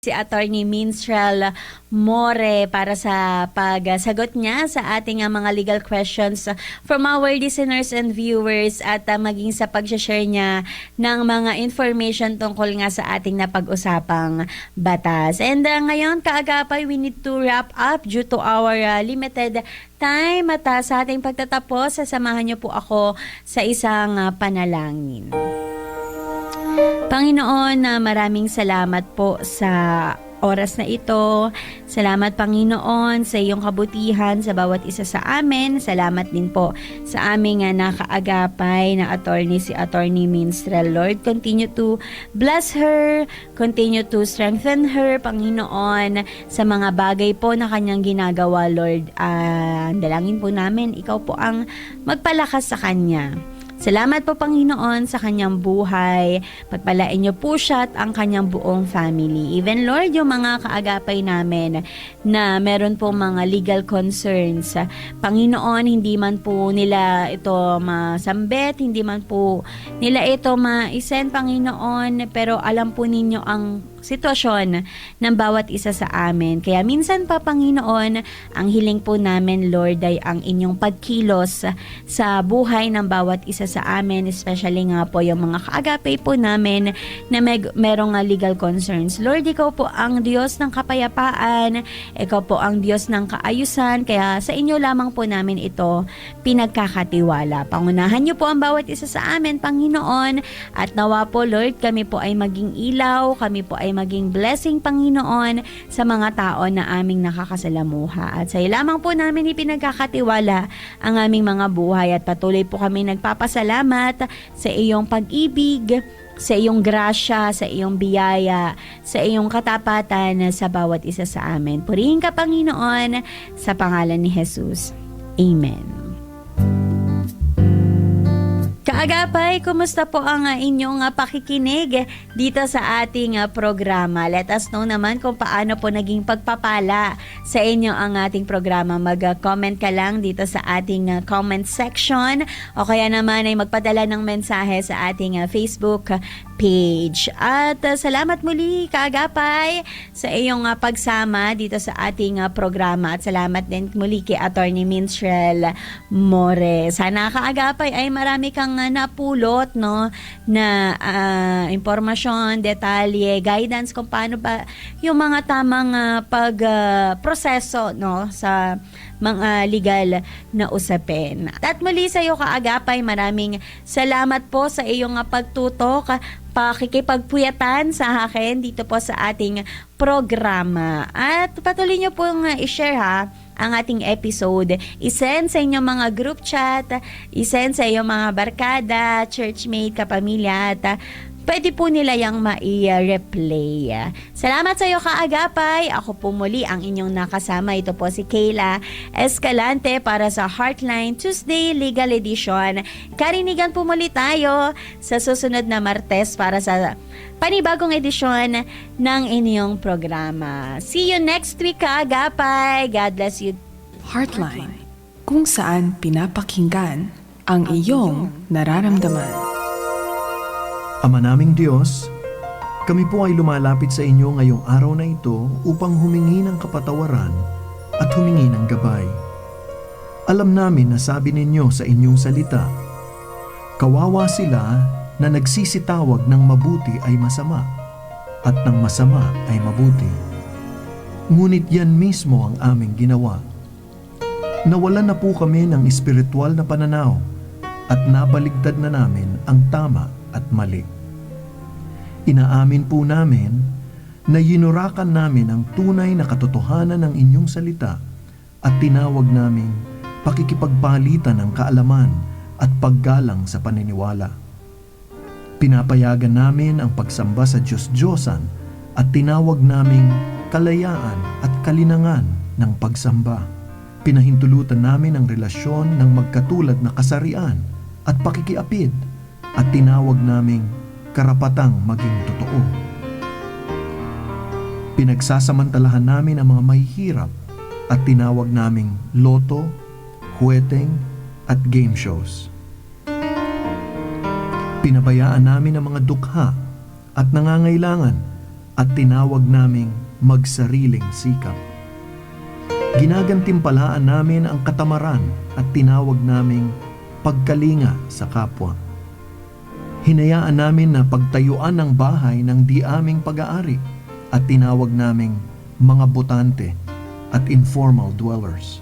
Si Attorney Minstrel More para sa pagsagot niya sa ating mga legal questions from our listeners and viewers at maging sa pag-share niya ng mga information tungkol nga sa ating napag-usapang batas. And ngayon, kaagapay, we need to wrap up due to our limited time at sa ating pagtatapos, sasamahan niyo po ako sa isang panalangin. Panginoon, maraming salamat po sa oras na ito. Salamat, Panginoon, sa iyong kabutihan sa bawat isa sa amin. Salamat din po sa aming nakaagapay na attorney, si Attorney Minstrel. Lord, continue to bless her, continue to strengthen her, Panginoon, sa mga bagay po na kanyang ginagawa, Lord. Dalangin po namin, ikaw po ang magpalakas sa kanya. Salamat po, Panginoon, sa kanyang buhay. Pagpalain niyo po siya at ang kanyang buong family. Even, Lord, yung mga kaagapay namin na meron po mga legal concerns. Panginoon, hindi man po nila ito masambit, hindi man po nila ito ma-send, Panginoon, pero alam po ninyo ang sitwasyon ng bawat isa sa amin. Kaya minsan pa, Panginoon, ang hiling po namin, Lord, ay ang inyong pagkilos sa buhay ng bawat isa sa amin, especially nga po yung mga kaagapay po namin na merong legal concerns. Lord, ikaw po ang Diyos ng kapayapaan, ikaw po ang Diyos ng kaayusan, kaya sa inyo lamang po namin ito pinagkakatiwala. Pangunahan niyo po ang bawat isa sa amin, Panginoon, at nawa po, Lord, kami po ay maging ilaw, kami po ay maging blessing, Panginoon, sa mga tao na aming nakakasalamuha. At sa iyo lamang po namin ipinagkakatiwala ang aming mga buhay at patuloy po kami nagpapasalamat sa iyong pag-ibig, sa iyong grasya, sa iyong biyaya, sa iyong katapatan sa bawat isa sa amin. Purihin ka, Panginoon, sa pangalan ni Jesus. Amen. Kaagapay, kumusta po ang inyong pakikinig dito sa ating programa? Let us know naman kung paano po naging pagpapala sa inyo ang ating programa. Mag-comment ka lang dito sa ating comment section o kaya naman ay magpadala ng mensahe sa ating Facebook page. At salamat muli, Kaagapay, sa iyong pagsama dito sa ating programa at salamat din muli kay Attorney Minstrel More. Sana, Kaagapay, ay marami kang napulot, no, na impormasyon, detalye, guidance kung paano ba yung mga tamang pagproseso, no, sa mga legal na usapin. At muli sa iyo, Kaagapay, maraming salamat po sa iyong pagtutok, pakikipagpuyatan sa akin dito po sa ating programa. At patuloy niyo pong i-share ang ating episode. I-send sa inyong mga group chat, i-send sa inyong mga barkada, churchmate, kapamilya, at pwede po nila yung mai-replay. Salamat sa iyo, Kaagapay. Ako po muli ang inyong nakasama. Ito po si Kayla Escalante para sa Heartline Tuesday Legal Edition. Karinigan po muli tayo sa susunod na Martes para sa panibagong edisyon ng inyong programa. See you next week, Kaagapay. God bless you. Heartline, kung saan pinapakinggan ang iyong nararamdaman. Ama naming Diyos, kami po ay lumalapit sa inyo ngayong araw na ito upang humingi ng kapatawaran at humingi ng gabay. Alam namin na sabi ninyo sa inyong salita, kawawa sila na nagsisitawag ng mabuti ay masama at ng masama ay mabuti. Ngunit yan mismo ang aming ginawa. Nawalan na po kami ng espiritual na pananaw at nabaligtad na namin ang tama at mali. Inaamin po namin na yinurakan namin ang tunay na katotohanan ng inyong salita at tinawag naming pakikipagpalitan ng kaalaman at paggalang sa paniniwala. Pinapayagan namin ang pagsamba sa Diyos-Diyosan at tinawag naming kalayaan at kalinangan ng pagsamba. Pinahintulutan namin ang relasyon ng magkatulad na kasarian at pakikiapid at tinawag naming karapatang maging totoo. Pinagsasamantalahan namin ang mga mahihirap at tinawag naming loto, huweteng at game shows. Pinabayaan namin ang mga dukha at nangangailangan at tinawag naming magsariling sikap. Ginagantimpalaan namin ang katamaran at tinawag naming pagkalinga sa kapwa. Hinayaan namin na pagtayuan ng bahay ng di aming pag-aari at tinawag naming mga botante at informal dwellers.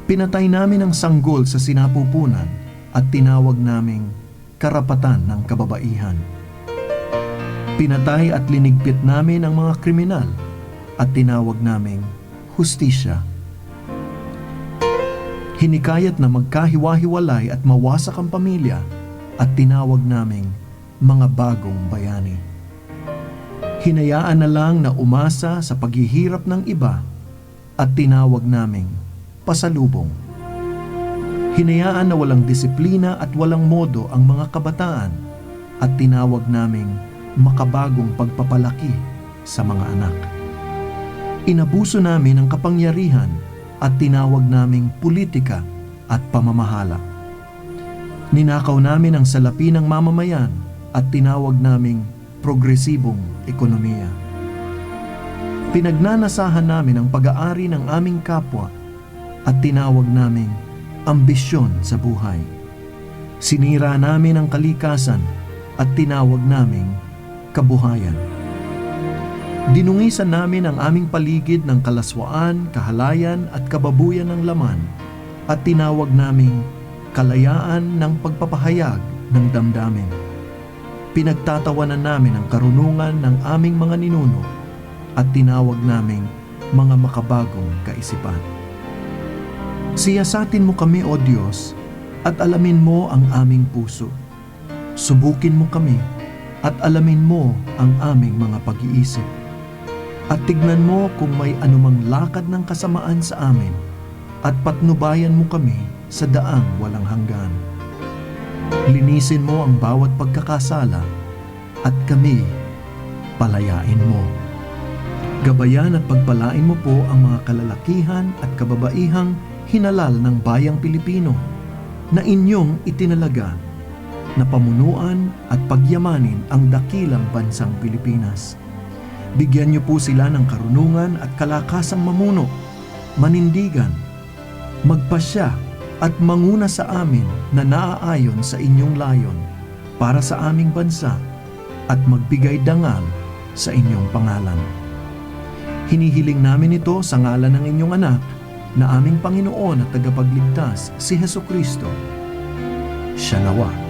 Pinatay namin ang sanggol sa sinapupunan at tinawag naming karapatan ng kababaihan. Pinatay at linigpit namin ang mga kriminal at tinawag naming hustisya. Hinikayat na magkahiwa-hiwalay at mawasak ang pamilya at tinawag naming mga bagong bayani. Hinayaan na lang na umasa sa paghihirap ng iba at tinawag naming pasalubong. Hinayaan na walang disiplina at walang modo ang mga kabataan at tinawag naming makabagong pagpapalaki sa mga anak. Inabuso namin ang kapangyarihan at tinawag naming politika at pamamahala. Ninakaw namin ang salapi ng mamamayan at tinawag naming progresibong ekonomiya. Pinagnanasahan namin ang pag-aari ng aming kapwa at tinawag naming ambisyon sa buhay. Sinira namin ang kalikasan at tinawag naming kabuhayan. Dinungisan namin ang aming paligid ng kalaswaan, kahalayan at kababuyan ng laman at tinawag naming kalayaan ng pagpapahayag ng damdamin. Pinagtatawanan namin ang karunungan ng aming mga ninuno at tinawag naming mga makabagong kaisipan. Siyasatin mo kami, O Diyos, at alamin mo ang aming puso. Subukin mo kami at alamin mo ang aming mga pag-iisip. At tignan mo kung may anumang lakad ng kasamaan sa amin at patnubayan mo kami sa daang walang hanggan. Linisin mo ang bawat pagkakasala at kami palayain mo. Gabayan at pagpalain mo po ang mga kalalakihan at kababaihang hinalal ng bayang Pilipino na inyong itinalaga na pamunuan at pagyamanin ang dakilang bansang Pilipinas. Bigyan niyo po sila ng karunungan at kalakasang mamuno, manindigan, magpasya at manguna sa amin na naaayon sa inyong layon para sa aming bansa at magbigay dangal sa inyong pangalan. Hinihiling namin ito sa ngalan ng inyong anak na aming Panginoon at tagapagligtas si Hesukristo. Siya nawa.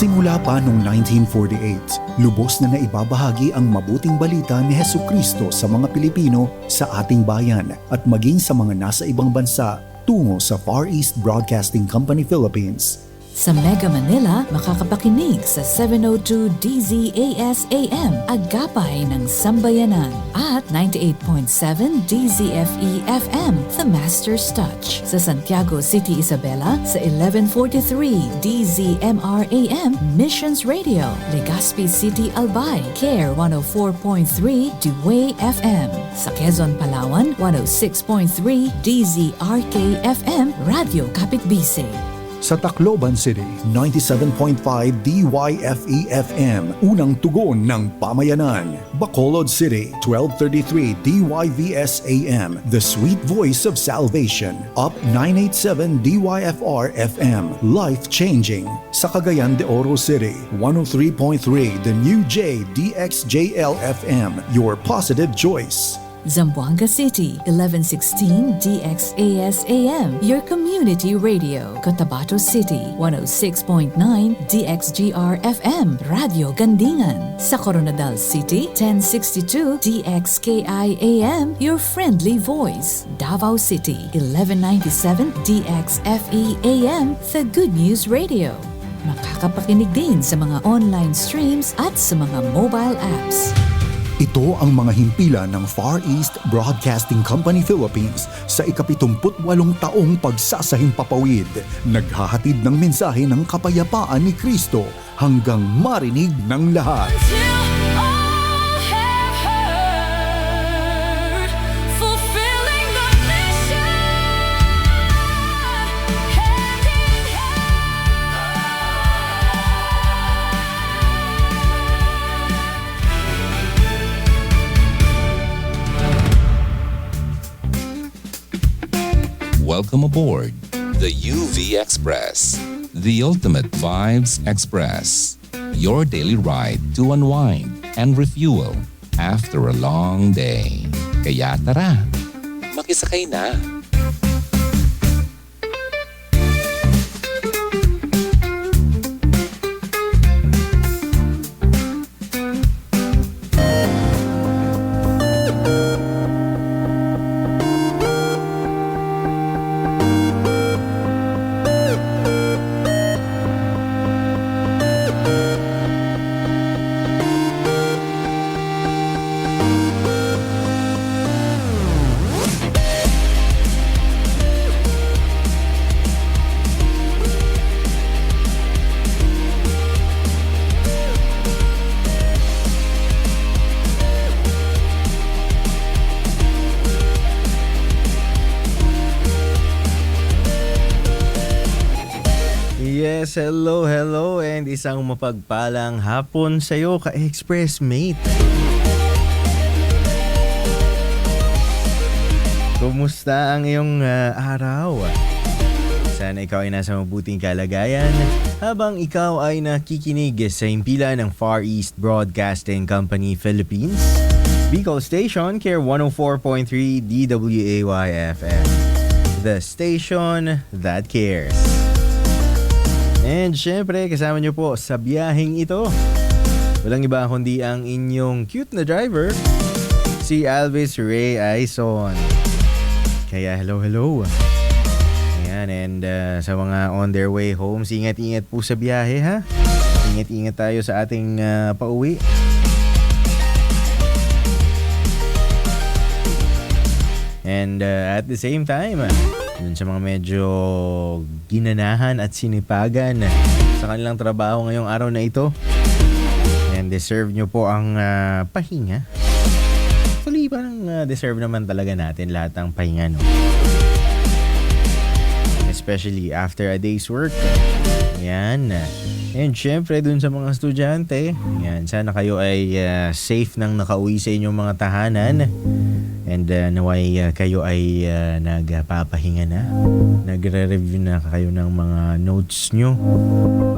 Simula pa noong 1948, lubos na naibabahagi ang mabuting balita ni Hesukristo sa mga Pilipino sa ating bayan at maging sa mga nasa ibang bansa tungo sa Far East Broadcasting Company Philippines. Sa Mega Manila, makakapakinig sa 702 DZAS AM, Agapay ng Sambayanan, at 98.7 DZFE FM, The Master's Touch. Sa Santiago City, Isabela, sa 1143 DZMR AM, Missions Radio. Legazpi City, Albay, CARE 104.3 Dewey FM. Sa Quezon, Palawan, 106.3 DZRK FM, Radio Kapitbise. Sa Tacloban City, 97.5 DYFE-FM, unang tugon ng pamayanan. Bacolod City, 1233 DYVS-AM, the sweet voice of salvation. Up 987 DYFR-FM, life-changing. Sa Cagayan de Oro City, 103.3 the new J DXJL-FM, your positive choice. Zamboanga City, 1116 DXAS-AM, your community radio. Cotabato City, 106.9 DXGR-FM, Radio Gandingan. Sa Coronadal City, 1062 DXKI-AM, your friendly voice. Davao City, 1197 DXFE-AM, the Good News Radio. Makakapakinig din sa mga online streams at sa mga mobile apps. Ito ang mga himpilan ng Far East Broadcasting Company Philippines sa ika-78 taong pagsasahimpapawid. Naghahatid ng mensahe ng kapayapaan ni Kristo hanggang marinig ng lahat. Fulfilling the mission. Welcome aboard the UV Express, the ultimate vibes express. Your daily ride to unwind and refuel after a long day. Kaya tara, makisakay na. Yes, hello, and isang mapagpalang hapon sa'yo, ka-Express Mate. Kumusta ang iyong araw? Sana ikaw ay nasa mabuting kalagayan habang ikaw ay nakikinig sa himpilan ng Far East Broadcasting Company Philippines, Bicol Station, Care 104.3 DWAY-FM, the station that cares. And syempre, kasama nyo po sa biyaheng ito, walang iba kundi ang inyong cute na driver, si Alvis Ray Aison. Kaya hello. Ayan, and sa mga on their way home, ingat-ingat po sa biyahe ha. Ingat-ingat tayo sa ating pauwi. And at the same time, dun sa mga medyo ginanahan at sinipagan sa kanilang trabaho ngayong araw na ito, and deserve nyo po ang pahinga. Actually, parang deserve naman talaga natin lahat ng pahinga, no? Especially after a day's work. Yan. And syempre, dun sa mga estudyante, yan, sana kayo ay safe nang nakauwi sa inyong mga tahanan. And naway kayo ay nagpapahinga na. Nagre-review na kayo ng mga notes nyo.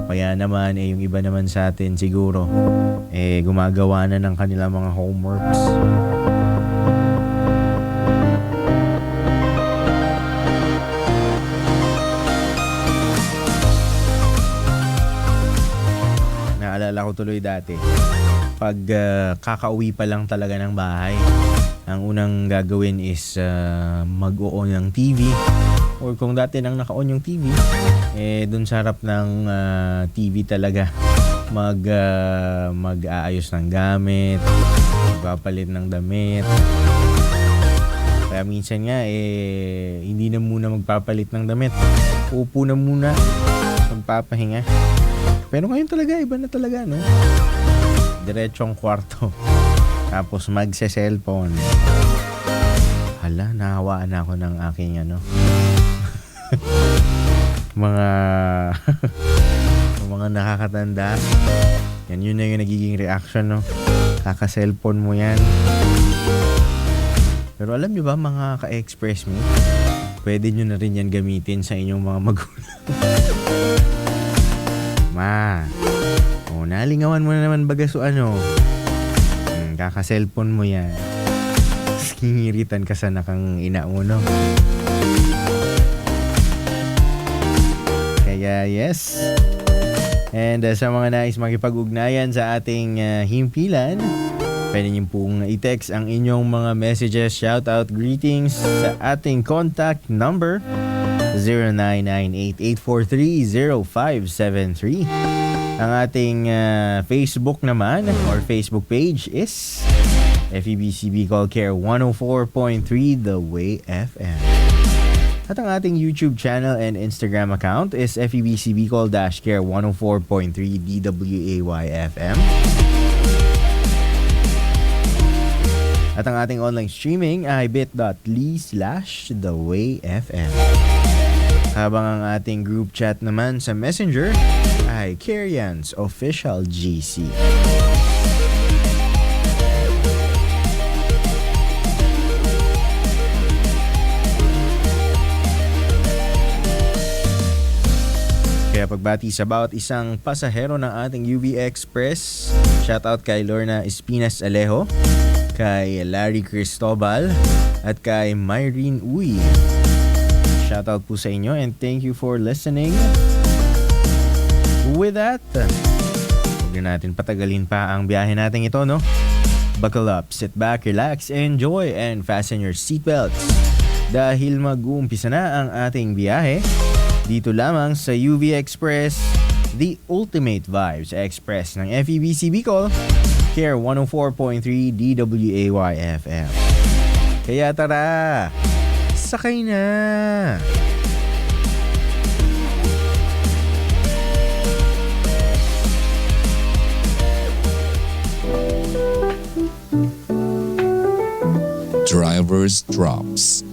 Kaya naman, yung iba naman sa atin siguro, gumagawa na ng kanilang mga homeworks. Naalala ko tuloy dati, pag kakauwi pa lang talaga ng bahay, ang unang gagawin is mag-o-on ng TV, or kung dati nang naka-on yung TV, dun sa harap ng TV talaga mag-aayos ng gamit, magpapalit ng damit. Kaya minsan nga hindi na muna magpapalit ng damit, upo na muna, magpapahinga. Pero ngayon talaga, iba na talaga, no? Diretsong kwarto. Tapos magse-cellphone. Hala, nahawaan ako ng aking mga nakakatanda. Yun na yung nagiging reaction, no? Kaka-cellphone mo yan. Pero alam nyo ba, mga ka-express me, pwede nyo na rin yan gamitin sa inyong mga magulang. Ma, nalingawan mo na naman baga kaka-cellphone mo yan. Ngingiritan ka sa nakang ina mo, no? Kaya yes. And sa mga nais makipag-ugnayan sa ating himpilan, pwede niyo pong i-text ang inyong mga messages, shoutout, greetings sa ating contact number 0998-843-0573. Ang ating Facebook naman or Facebook page is FEBC Bicol Care 104.3 The Way FM. At ang ating YouTube channel and Instagram account is FEBC Bicol-Care 104.3 DWAY FM. At ang ating online streaming ay bit.ly/thewayfm. Habang ang ating group chat naman sa Messenger ay Carians Official GC. pagbati sa bawat isang pasahero ng ating UV Express. Shoutout kay Lorna Espinas Alejo, kay Larry Cristobal, at kay Myrene Uy. Shoutout po sa inyo and thank you for listening. With that, huwag na natin patagalin pa ang biyahe natin ito, no? Buckle up, sit back, relax, enjoy, and fasten your seatbelts. Dahil mag-uumpisa na ang ating biyahe, dito lamang sa UV Express, the ultimate vibes express ng FEBC Bicol, Care 104.3 DWAY FM. Kaya tara, sakay na! Driver's Drops.